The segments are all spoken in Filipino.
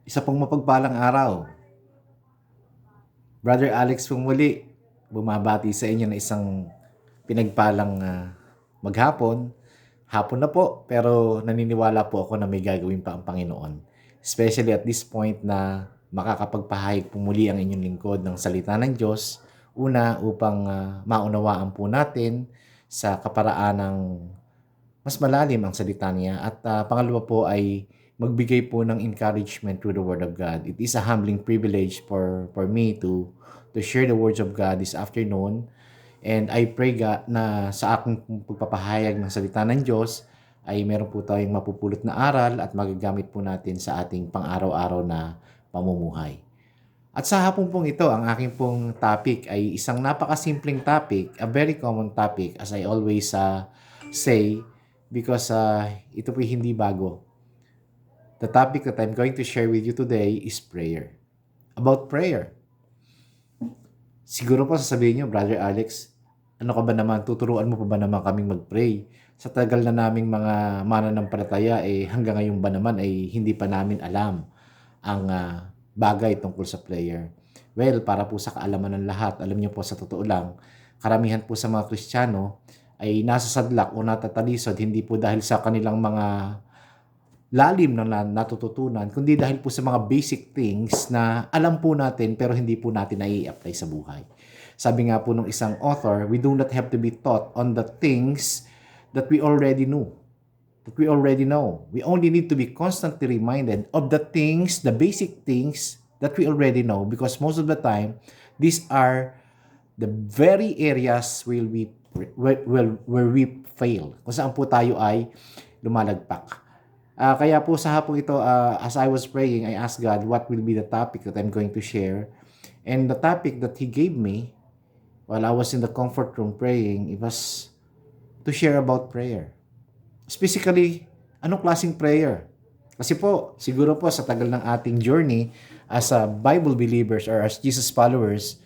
Isa pong mapagpalang araw. Brother Alex pong muli, bumabati sa inyo na isang pinagpalang maghapon. Hapon na po, pero naniniwala po ako na may gagawin pa ang Panginoon. Especially at this point na makakapagpahayag po muli ang inyong lingkod ng salita ng Diyos. Una, upang maunawaan po natin sa kaparaan ng mas malalim ang salita niya. At pangalawa po ay magbigay po ng encouragement through the Word of God. It is a humbling privilege for me to share the words of God this afternoon. And I pray God na sa aking pagpapahayag ng salita ng Diyos ay meron po tayong mapupulot na aral at magagamit po natin sa ating pang-araw-araw na pamumuhay. At sa hapon pong ito, ang aking pong topic ay isang napakasimpleng topic, a very common topic as I always say, because ito po hindi bago. The topic that I'm going to share with you today is prayer. About prayer. Siguro po sasabihin niyo, Brother Alex, ano ka ba naman, tuturuan mo pa ba naman kaming mag-pray? Sa tagal na naming mga mananampalataya, hanggang ngayon ba naman ay hindi pa namin alam ang bagay tungkol sa prayer. Well, para po sa kaalaman ng lahat, alam niyo po sa totoo lang, karamihan po sa mga Kristiyano ay nasa sadlak o natatalisod hindi po dahil sa kanilang mga lalim na natututunan, kundi dahil po sa mga basic things na alam po natin pero hindi po natin nai-apply sa buhay. Sabi nga po ng isang author, we do not have to be taught on the things that we already know. We only need to be constantly reminded of the things, the basic things that we already know, because most of the time, these are the very areas where we fail. Kung saan po tayo ay lumalagpak. Kaya po sa hapong ito, as I was praying, I asked God what will be the topic that I'm going to share. And the topic that He gave me while I was in the comfort room praying, it was to share about prayer. Specifically, anong klaseng prayer? Kasi po, siguro po sa tagal ng ating journey as a Bible believers or as Jesus followers,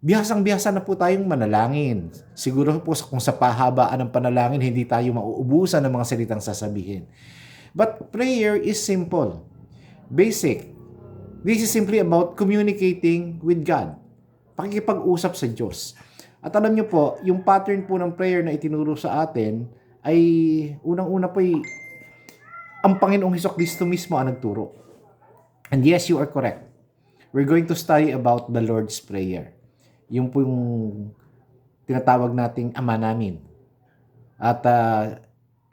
bihasang-bihasa na po tayong manalangin. Siguro po kung sa pahabaan ng panalangin, hindi tayo mauubusan ng mga salitang sasabihin. But prayer is simple, basic. This is simply about communicating with God. Pakikipag-usap sa Diyos. At alam niyo po, yung pattern po ng prayer na itinuro sa atin ay unang-una po ay ang Panginoong Hesukristo mismo ang nagturo. And yes, you are correct. We're going to study about the Lord's Prayer. Yung po yung tinatawag nating Ama namin. At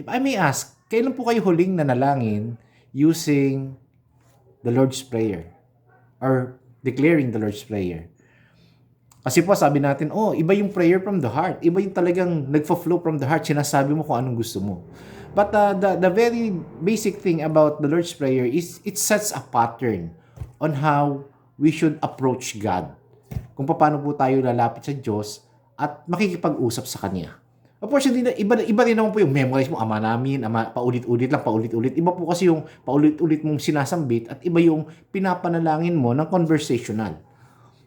if I may ask, kailan po kayo huling nanalangin using the Lord's Prayer or declaring the Lord's Prayer? Kasi po sabi natin, iba yung prayer from the heart. Iba yung talagang nagfo-flow from the heart. Sinasabi mo kung anong gusto mo. But the very basic thing about the Lord's Prayer is it sets a pattern on how we should approach God. Kung paano po tayo lalapit sa Diyos at makikipag-usap sa Kanya. Of course, iba rin naman po yung memorize mo, Ama namin, Ama, paulit-ulit. Iba po kasi yung paulit-ulit mong sinasambit at iba yung pinapanalangin mo ng conversational.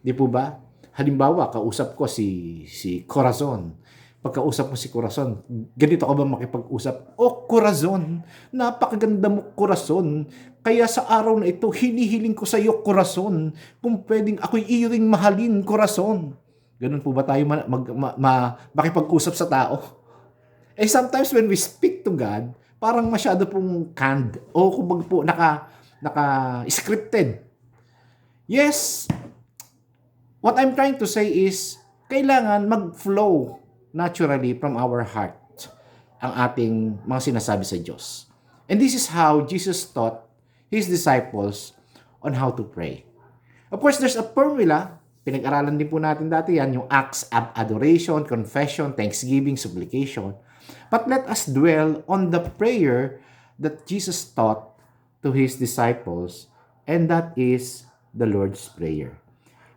Di po ba? Halimbawa, kausap ko si Corazon. Pagkausap mo si Corazon, ganito ka ba makipag-usap? Corazon, napakaganda mo, Corazon. Kaya sa araw na ito, hinihiling ko sa iyo, Corazon, kung pwedeng ako'y iyo ring mahalin, Corazon. Ganun po ba tayo makipag-usap sa tao? Sometimes when we speak to God, parang masyado pong canned o kumbaga po naka-scripted. Yes, what I'm trying to say is, kailangan mag-flow naturally from our heart ang ating mga sinasabi sa Diyos. And this is how Jesus taught His disciples on how to pray. Of course, there's a formula. Pinag-aralan din po natin dati yan, yung acts of adoration, confession, thanksgiving, supplication. But let us dwell on the prayer that Jesus taught to His disciples, and that is the Lord's Prayer.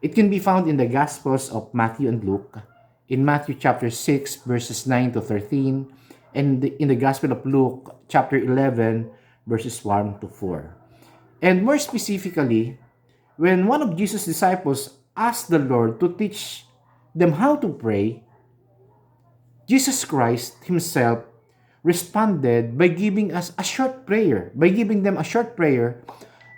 It can be found in the Gospels of Matthew and Luke, in Matthew chapter 6, verses 9 to 13, and in the Gospel of Luke, chapter 11, verses 1 to 4. And more specifically, when one of Jesus' disciples asked the Lord to teach them how to pray, Jesus Christ Himself responded by giving them a short prayer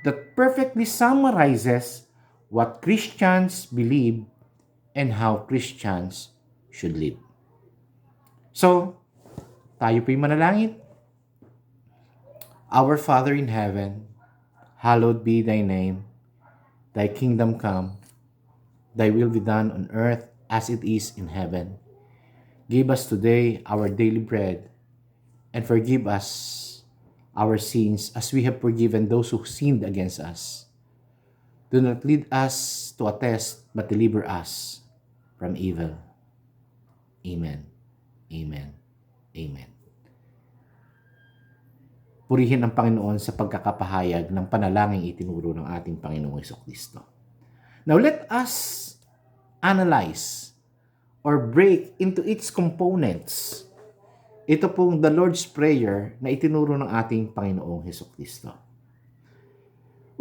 that perfectly summarizes what Christians believe and how Christians should live. So, tayo po'y manalangin. Our Father in heaven, hallowed be thy name. Thy kingdom come. Thy will be done on earth as it is in heaven. Give us today our daily bread, and forgive us our sins as we have forgiven those who sinned against us. Do not lead us to a test, but deliver us from evil. Amen. Amen. Amen. Purihin ang Panginoon sa pagkakapahayag ng panalangin itinuro ng ating Panginoong Hesukristo. Now let us analyze or break into its components. Ito pong the Lord's Prayer na itinuro ng ating Panginoong Hesukristo.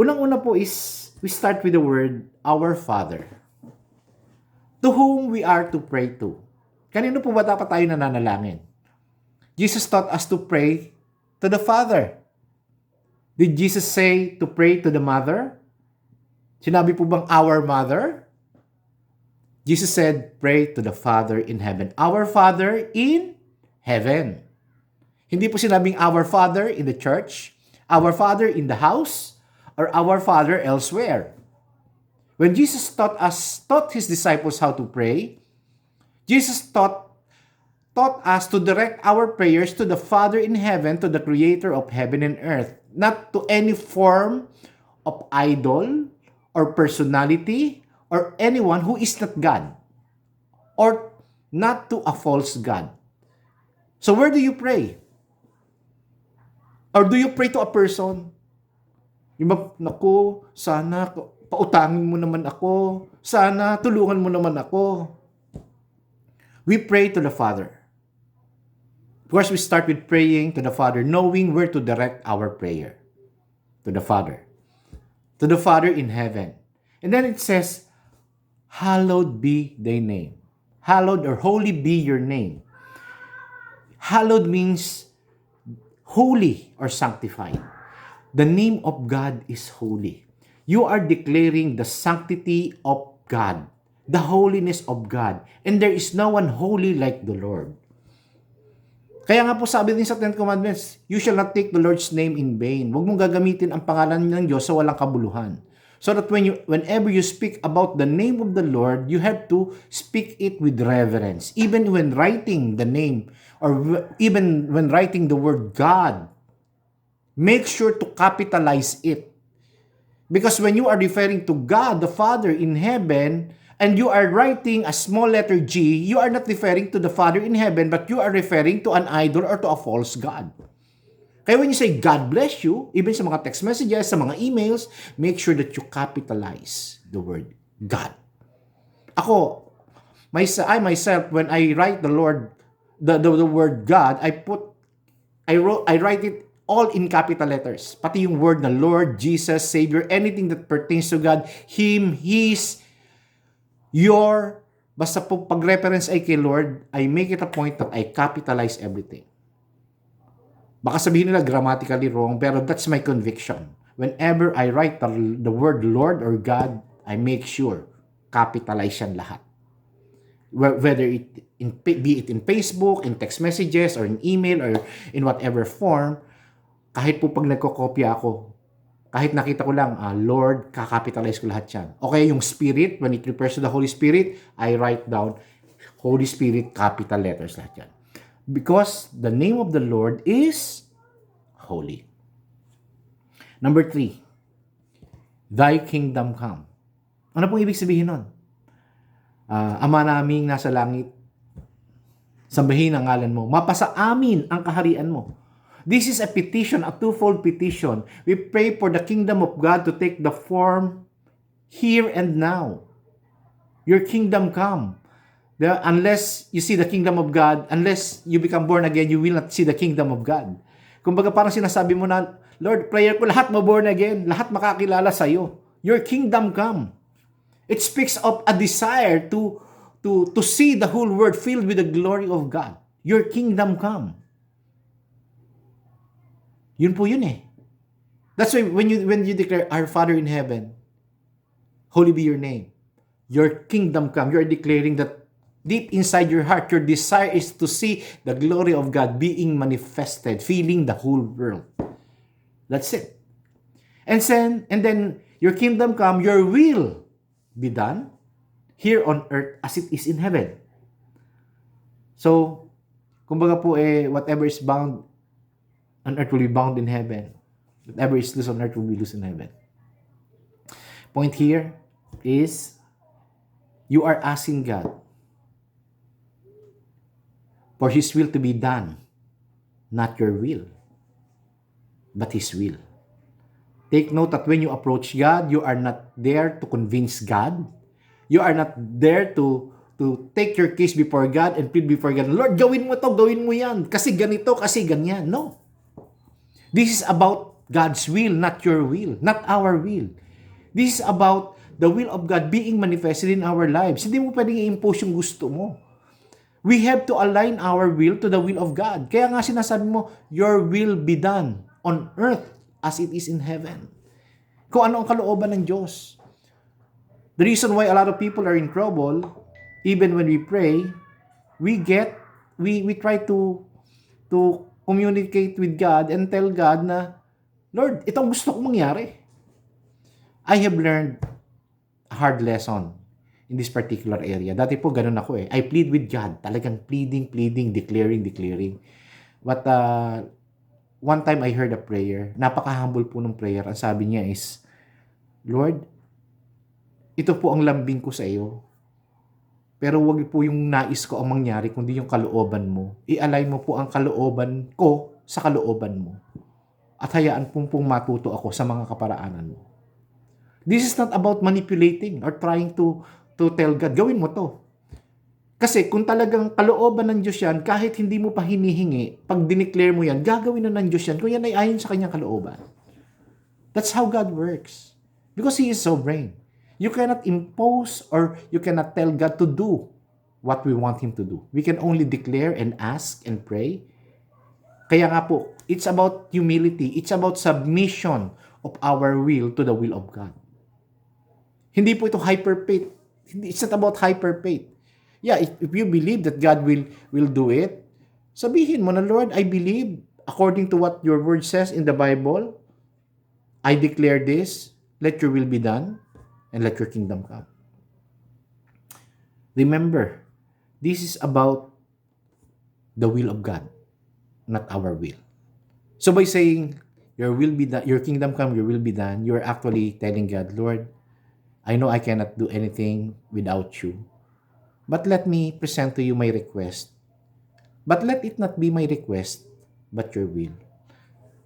Unang-una po is, we start with the word, Our Father, to whom we are to pray to. Kanino po ba dapat tayo nananalangin? Jesus taught us to pray to the Father. Did Jesus say to pray to the Mother? Sinabi po bang our Mother? Jesus said, pray to the Father in heaven. Our Father in heaven. Hindi po sinabing our Father in the church, our Father in the house, or our Father elsewhere. When Jesus taught his disciples how to pray, Jesus taught us to direct our prayers to the Father in heaven, to the Creator of heaven and earth, not to any form of idol or personality or anyone who is not God, or not to a false God. So where do you pray? Or do you pray to a person? Yung ba, naku, sana pautangin mo naman ako. Sana tulungan mo naman ako. We pray to the Father. Of course, we start with praying to the Father, knowing where to direct our prayer. To the Father. To the Father in heaven. And then it says, hallowed be thy name. Hallowed or holy be your name. Hallowed means holy or sanctified. The name of God is holy. You are declaring the sanctity of God, the holiness of God. And there is no one holy like the Lord. Kaya nga po sabi din sa Ten Commandments, you shall not take the Lord's name in vain. Huwag mong gagamitin ang pangalan ng Diyos sa walang kabuluhan. So that whenever you speak about the name of the Lord, you have to speak it with reverence. Even when writing the name, or even when writing the word God, make sure to capitalize it. Because when you are referring to God, the Father in heaven, and you are writing a small letter G, you are not referring to the Father in heaven, but you are referring to an idol or to a false God. Kaya when you say, God bless you, even sa mga text messages, sa mga emails, make sure that you capitalize the word God. I myself, when I write the Lord, the word God, I write it all in capital letters. Pati yung word na Lord, Jesus, Savior, anything that pertains to God, Him, His, your, basta po pag-reference ay kay Lord, I make it a point that I capitalize everything. Baka sabihin nila grammatically wrong, pero that's my conviction. Whenever I write the word Lord or God, I make sure capitalize yan lahat. Whether be it in Facebook, in text messages, or in email, or in whatever form, kahit po pag nagkokopya ako, kahit nakita ko lang, Lord, kakapitalize ko lahat yan. Okay, yung Spirit, when it refers to the Holy Spirit, I write down Holy Spirit, capital letters lahat yan. Because the name of the Lord is holy. Number 3, thy kingdom come. Ano pong ibig sabihin nun? Ama naming nasa langit, sambahin ang ngalan mo. Mapasa amin ang kaharian mo. This is a petition, a twofold petition. We pray for the kingdom of God to take the form here and now. Your kingdom come. Unless you see the kingdom of God, unless you become born again, you will not see the kingdom of God. Kumbaga parang sinasabi mo na, Lord, prayer ko lahat ma-born again, lahat makakilala sa'yo. Your kingdom come. It speaks of a desire to see the whole world filled with the glory of God. Your kingdom come. Yun po yun eh. That's why when you declare, Our Father in heaven, holy be your name. Your kingdom come. You're declaring that deep inside your heart, your desire is to see the glory of God being manifested, filling the whole world. That's it. And then your kingdom come, your will be done here on earth as it is in heaven. So, kumbaga po whatever is bound on earth will be bound in heaven. Whatever is loose on earth will be loose in heaven. Point here is you are asking God for His will to be done, not your will, but His will. Take note that when you approach God, you are not there to convince God. You are not there to take your case before God and plead before God, Lord, gawin mo to, gawin mo yan, kasi ganito, kasi ganyan. No. This is about God's will, not your will, not our will. This is about the will of God being manifested in our lives. Hindi mo pwedeng i-impose yung gusto mo. We have to align our will to the will of God. Kaya nga sinasabi mo, your will be done on earth as it is in heaven. Kung ano ang kalooban ng Diyos. The reason why a lot of people are in trouble, even when we pray, we try to communicate with God and tell God na, Lord, itong gusto kong mangyari. I have learned a hard lesson in this particular area. Dati po ganun ako I plead with God. Talagang pleading, declaring. But one time I heard a prayer. Napaka-humble po ng prayer. Ang sabi niya is, Lord, ito po ang lambing ko sa iyo. Pero wag po yung nais ko ang mangyari, kundi yung kalooban mo. I-align mo po ang kalooban ko sa kalooban mo. At hayaan pong matuto ako sa mga kaparaanan mo. This is not about manipulating or trying to tell God, gawin mo to. Kasi kung talagang kalooban ng Diyos yan, kahit hindi mo pa hinihingi, pag dineclare mo yan, gagawin na ng Diyos yan kung yan ay ayon sa kanyang kalooban. That's how God works. Because He is sovereign. You cannot impose or you cannot tell God to do what we want Him to do. We can only declare and ask and pray. Kaya nga po, it's about humility. It's about submission of our will to the will of God. Hindi po ito hyper-faith. It's not about hyper-faith. Yeah, if you believe that God will do it, sabihin mo na, Lord, I believe according to what your word says in the Bible. I declare this. Let your will be done and let your kingdom come. Remember, this is about the will of God, not our will. So by saying, your will be done, your kingdom come, your will be done, you're actually telling God, Lord, I know I cannot do anything without you. But let me present to you my request. But let it not be my request, but your will.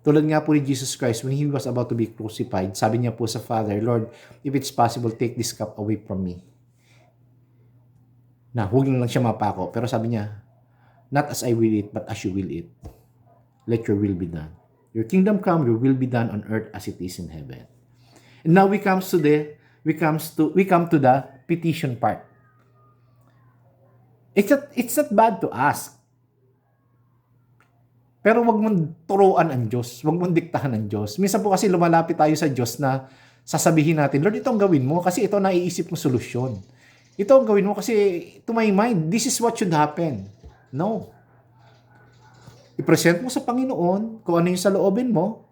Tulad nga po ni Jesus Christ, when He was about to be crucified, sabi niya po sa Father, Lord, if it's possible, take this cup away from me. Na, huwag lang siya mapako. Pero sabi niya, not as I will it, but as you will it. Let your will be done. Your kingdom come, your will be done on earth as it is in heaven. And now we come to the petition part. It's not bad to ask. Pero wag mong turuan ang Diyos. Wag mong diktahan ng Diyos. Minsan po kasi lumalapit tayo sa Diyos na sasabihin natin, Lord, ito ang gawin mo kasi ito naiisip mo solusyon. Ito ang gawin mo kasi to my mind, this is what should happen. No. I-present mo sa Panginoon kung ano yung sa loobin mo.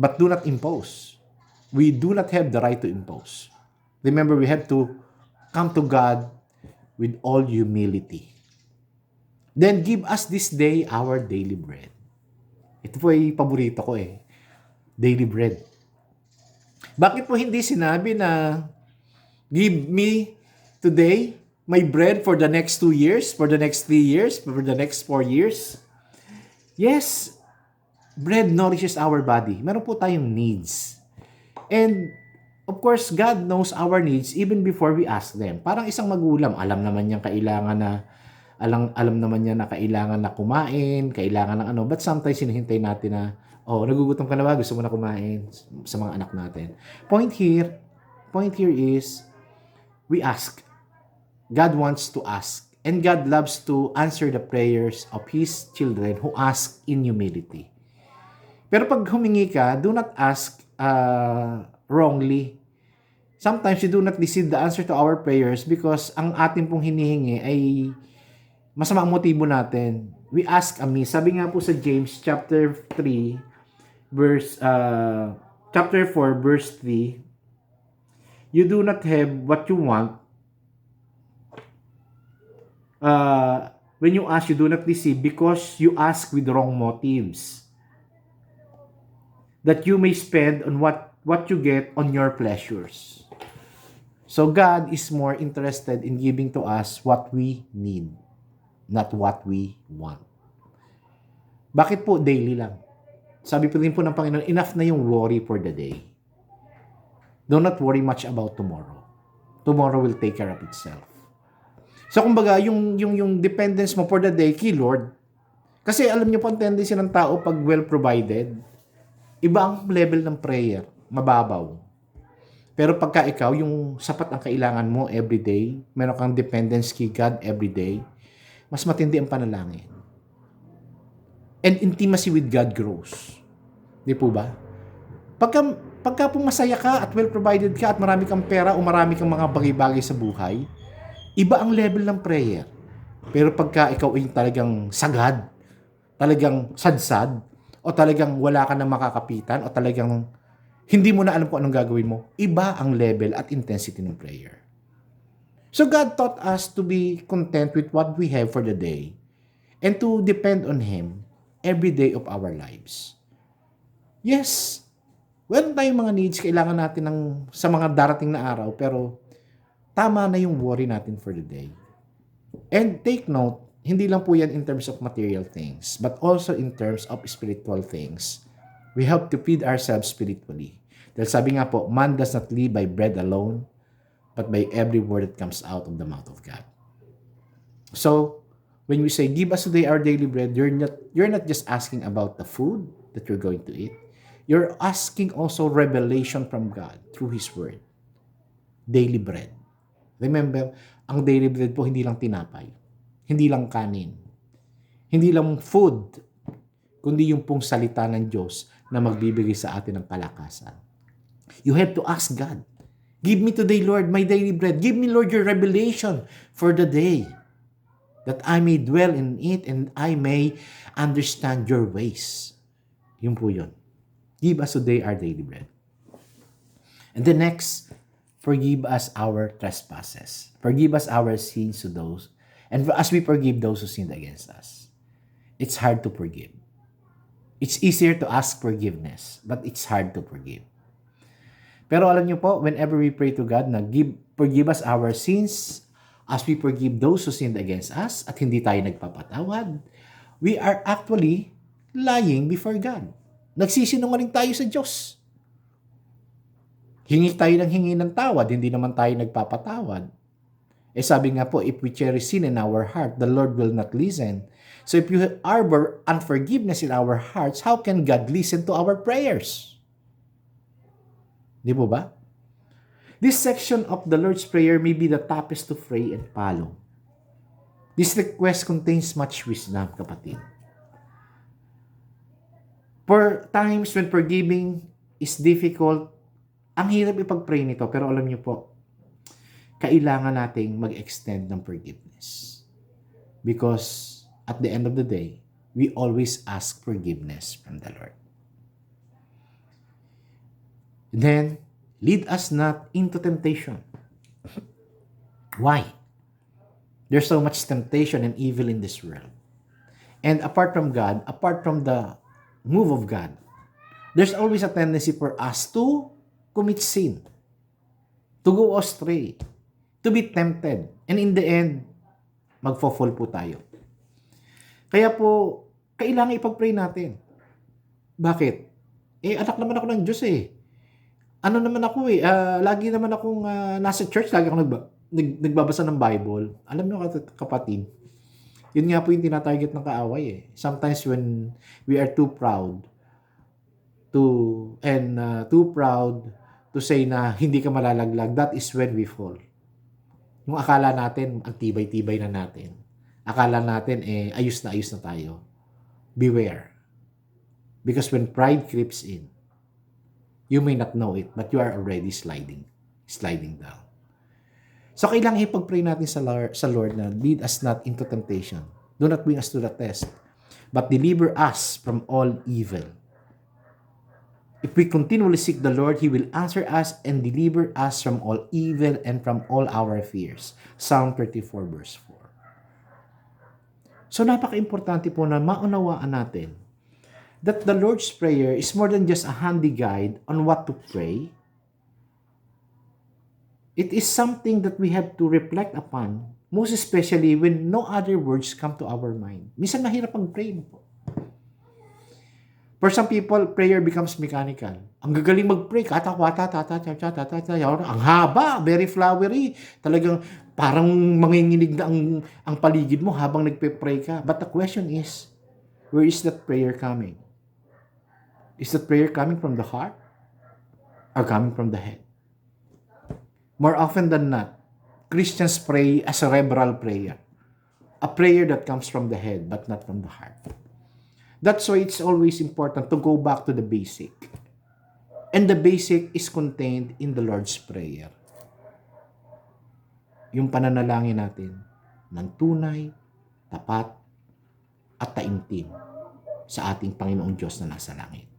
But do not impose. We do not have the right to impose. Remember, we have to come to God with all humility. Then give us this day our daily bread. Ito po ay paborito ko daily bread. Bakit po hindi sinabi na give me today my bread for the next 2 years, for the next 3 years, for the next 4 years? Yes, bread nourishes our body. Meron po tayong needs. And of course, God knows our needs even before we ask them. Parang isang magulang, alam naman niya na kailangan na kumain, kailangan ng ano, but sometimes hinihintay natin na, nagugutom ka na ba? Gusto mo na kumain sa mga anak natin. Point here is, we ask. God wants to ask. And God loves to answer the prayers of His children who ask in humility. Pero pag humingi ka, do not ask wrongly. Sometimes we do not receive the answer to our prayers because ang ating pong hinihingi ay masama ang motibo natin. We ask amiss. Sabi nga po sa James chapter 3 verse chapter 4 verse 3, you do not have what you want. When you ask, you do not receive because you ask with wrong motives, that you may spend on what you get on your pleasures. So God is more interested in giving to us what we need, not what we want. Bakit po daily lang? Sabi po din po ng Panginoon, enough na yung worry for the day. Do not worry much about tomorrow. Tomorrow will take care of itself. So kumbaga, yung dependence mo for the day kay Lord, kasi alam niyo po ang tendency ng tao pag well provided, iba ang level ng prayer, mababaw. Pero pagka ikaw, yung sapat ang kailangan mo everyday, meron kang dependence kay God everyday, mas matindi ang panalangin. And intimacy with God grows. Di po ba? Pagka po masaya ka at well provided ka at marami kang pera o marami kang mga bagay-bagay sa buhay, iba ang level ng prayer. Pero pagka ikaw ay talagang sagad, talagang sadsad, o talagang wala ka na makakapitan, o talagang hindi mo na alam kung anong gagawin mo, iba ang level at intensity ng prayer. So God taught us to be content with what we have for the day and to depend on Him every day of our lives. Yes, meron tayong mga needs, kailangan natin sa mga darating na araw, pero tama na yung worry natin for the day. And take note, hindi lang po yan in terms of material things, but also in terms of spiritual things. We have to feed ourselves spiritually. Dahil sabi nga po, man does not live by bread alone, but by every word that comes out of the mouth of God. So, when we say, give us today our daily bread, you're not just asking about the food that you're going to eat. You're asking also revelation from God through His Word. Daily bread. Remember, ang daily bread po hindi lang tinapay, hindi lang kanin, hindi lang food, kundi yung pong salita ng Diyos na magbibigay sa atin ng kalakasan. You have to ask God, give me today, Lord, my daily bread. Give me, Lord, your revelation for the day, that I may dwell in it and I may understand your ways. Yun po yun. Give us today our daily bread. And the next, forgive us our trespasses. Forgive us our sins to those, and as we forgive those who sinned against us. It's hard to forgive. It's easier to ask forgiveness, but it's hard to forgive. Pero alam niyo po, whenever we pray to God na forgive us our sins as we forgive those who sinned against us at hindi tayo nagpapatawad, we are actually lying before God. Nagsisinungaling tayo sa Diyos. Hingi tayo ng hingi ng tawad, hindi naman tayo nagpapatawad. Eh sabi nga po, if we cherish sin in our heart, the Lord will not listen. So if you harbor unforgiveness in our hearts, how can God listen to our prayers? Di po ba? This section of the Lord's Prayer may be the toughest to pray and follow. This request contains much wisdom, kapatid. For times when forgiving is difficult, ang hirap ipag-pray nito, pero alam niyo po, kailangan nating mag-extend ng forgiveness. Because at the end of the day, we always ask forgiveness from the Lord. Then, lead us not into temptation. Why? There's so much temptation and evil in this world. And apart from God, apart from the move of God, there's always a tendency for us to commit sin, to go astray, to be tempted. And in the end, magfo-fall po tayo. Kaya po, kailangan ipag-pray natin. Bakit? Anak naman ako ng Diyos eh. Ano naman ako lagi naman akong nasa church, lagi akong nagbabasa ng Bible. Alam niyo kapatid, yun nga po yung tinatarget ng kaaway eh. Sometimes when we are too proud to say na hindi ka malalaglag, that is when we fall. Yung akala natin, ang tibay-tibay na natin. Akala natin, ayos na tayo. Beware. Because when pride creeps in, you may not know it, but you are already sliding down. So kailangan ipag-pray natin sa Lord na lead us not into temptation. Do not bring us to the test, but deliver us from all evil. If we continually seek the Lord, He will answer us and deliver us from all evil and from all our fears. Psalm 34 verse 4. So napaka-importante po na maunawaan natin that the Lord's Prayer is more than just a handy guide on what to pray. It is something that we have to reflect upon, most especially when no other words come to our mind. Minsan mahirap mag-pray po. For some people, prayer becomes mechanical. Ang gagaling mag-pray, katakwata, ang haba, very flowery. Talagang parang manginginig na ang paligid mo habang nagpe-pray ka. But the question is, where is that prayer coming? Is that prayer coming from the heart or coming from the head? More often than not, Christians pray a cerebral prayer. A prayer that comes from the head but not from the heart. That's why it's always important to go back to the basic. And the basic is contained in the Lord's Prayer. Yung pananalangin natin ng tunay, tapat, at taimtim sa ating Panginoong Diyos na nasa langit.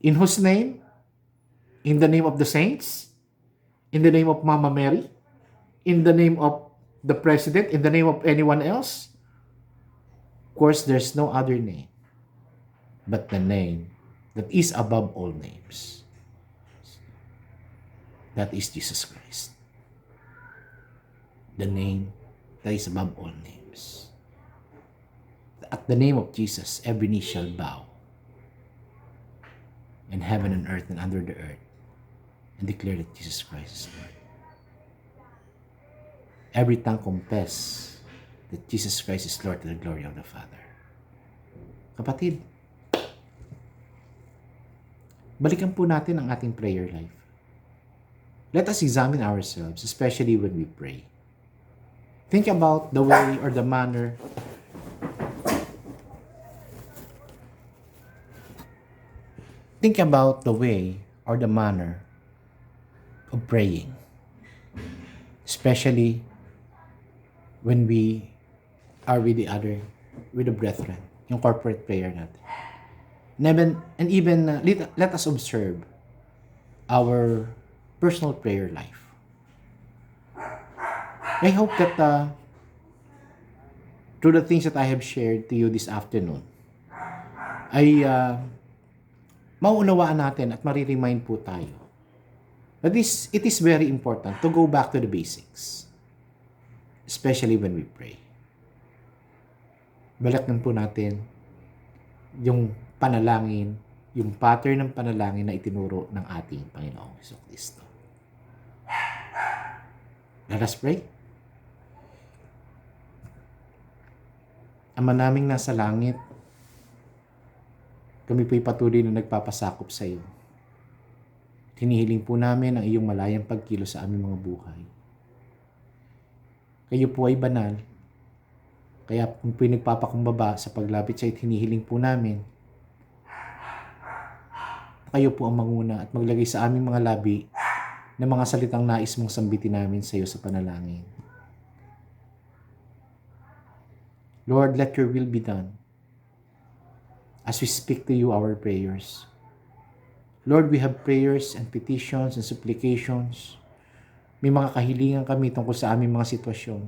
In whose name? In the name of the saints? In the name of Mama Mary? In the name of the President? In the name of anyone else? Of course, there's no other name but the name that is above all names. That is Jesus Christ. The name that is above all names. At the name of Jesus, every knee shall bow in heaven and earth and under the earth and declare that Jesus Christ is Lord. Every tongue confess that Jesus Christ is Lord to the glory of the Father. Kapatid, balikan po natin ang ating prayer life. Let us examine ourselves, especially when we pray. Think about the way or the manner of praying. Especially when we are with the brethren, yung corporate prayer natin. And even let us observe our personal prayer life. I hope that through the things that I have shared to you this afternoon, ay mauunawaan natin at mariremind po tayo that it is very important to go back to the basics, especially when we pray. Balikan po natin yung panalangin, yung pattern ng panalangin na itinuro ng ating Panginoong Jesucristo. Let us pray. Ama naming nasa langit, kami po'y patuloy na nagpapasakop sa iyo. Hinihiling po namin ang iyong malayang pagkilos sa aming mga buhay. Kayo po ay banal, kaya kung po'y nagpapakumbaba sa paglapit sa iyo, hinihiling po namin kayo po ang manguna at maglagay sa aming mga labi ng mga salitang nais mong sambitin namin sa iyo sa panalangin. Lord, let your will be done as we speak to you our prayers. Lord, we have prayers and petitions and supplications. May mga kahilingan kami tungkol sa aming mga sitwasyon.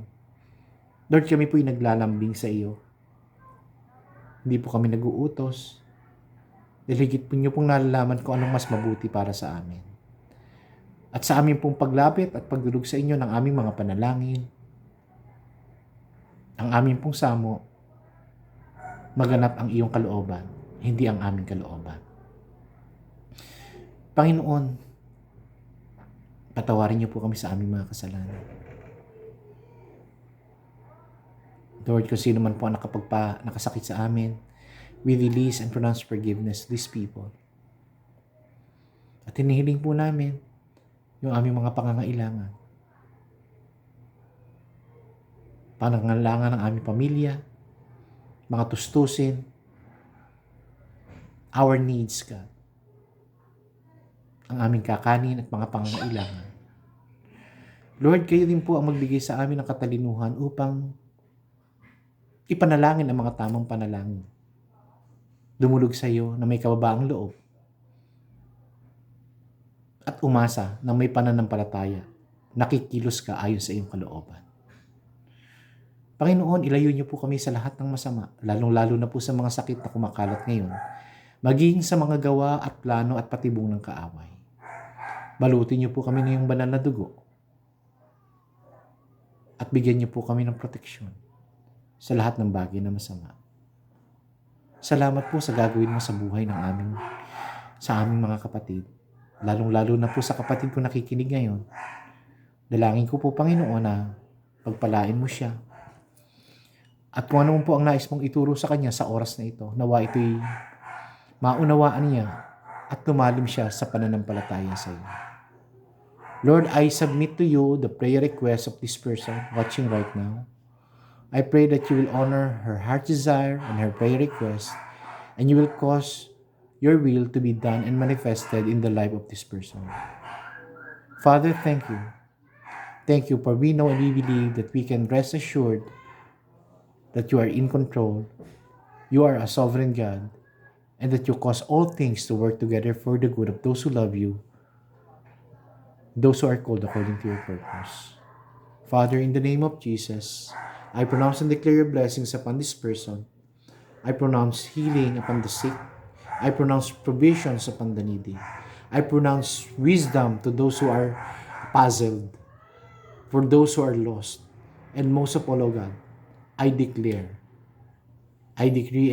Lord, kami po'y naglalambing sa iyo. Hindi po kami nag-uutos. Dahil po niyo pong nalalaman kung anong mas mabuti para sa amin. At sa aming pong paglapit at pagdulog sa inyo ng aming mga panalangin, ang aming pong samo, maganap ang iyong kalooban, hindi ang aming kalooban. Panginoon, patawarin niyo po kami sa aming mga kasalanan. Lord, kung sino man po ang nakasakit sa amin, we release and pronounce forgiveness to these people. At hinihiling po namin yung aming mga pangangailangan. Pangangailangan ng aming pamilya, mga tustusin, our needs, God. Ang aming kakanin at mga pangangailangan. Lord, kayo din po ang magbigay sa amin ng katalinuhan upang ipanalangin ang mga tamang panalangin. Dumulog sa iyo na may kababaang loob at umasa na may pananampalataya. Nakikilos ka ayon sa iyong kalooban. Panginoon, ilayo niyo po kami sa lahat ng masama, lalong-lalo na po sa mga sakit na kumakalat ngayon, maging sa mga gawa at plano at patibong ng kaaway. Balutin niyo po kami ng iyong banal na dugo at bigyan niyo po kami ng proteksyon sa lahat ng bagay na masama. Salamat po sa gagawin mo sa buhay sa aming mga kapatid, lalong-lalo na po sa kapatid ko nakikinig ngayon. Dalangin ko po, Panginoon, na pagpalain mo siya. At kung ano po ang nais mong ituro sa kanya sa oras na ito, nawa ito'y maunawaan niya at lumalim siya sa pananampalataya sa iyo. Lord, I submit to you the prayer request of this person watching right now. I pray that you will honor her heart desire and her prayer request, and you will cause your will to be done and manifested in the life of this person. Father, thank you. Thank you, for we know and we believe that we can rest assured that you are in control, you are a sovereign God, and that you cause all things to work together for the good of those who love you, those who are called according to your purpose. Father, in the name of Jesus, I pronounce and declare your blessings upon this person. I pronounce healing upon the sick. I pronounce provisions upon the needy. I pronounce wisdom to those who are puzzled, for those who are lost. And most of all, O God, I decree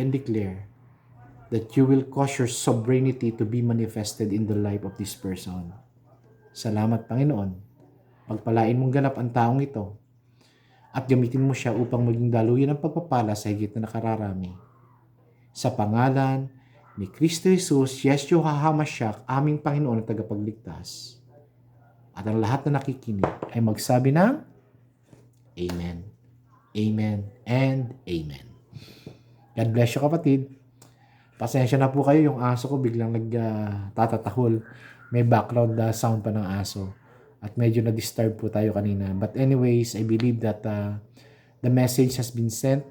and declare that you will cause your sovereignty to be manifested in the life of this person. Salamat, Panginoon. Pagpalain mong ganap ang taong ito at gamitin mo siya upang maging daluyan ng pagpapala sa higit na nakararami. Sa pangalan ni Kristo Jesus, Yeshua HaMashiach, aming Panginoon at tagapagligtas. At ang lahat na nakikinig ay magsabi ng Amen. Amen and Amen. God bless you, kapatid. Pasensya na po kayo, yung aso ko biglang nagtatatahol. May background sound pa ng aso. At medyo na-disturb po tayo kanina. But anyways, I believe that the message has been sent.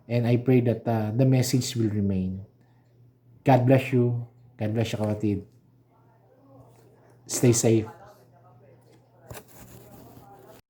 And I pray that the message will remain. God bless you. God bless you, kapatid. Stay safe.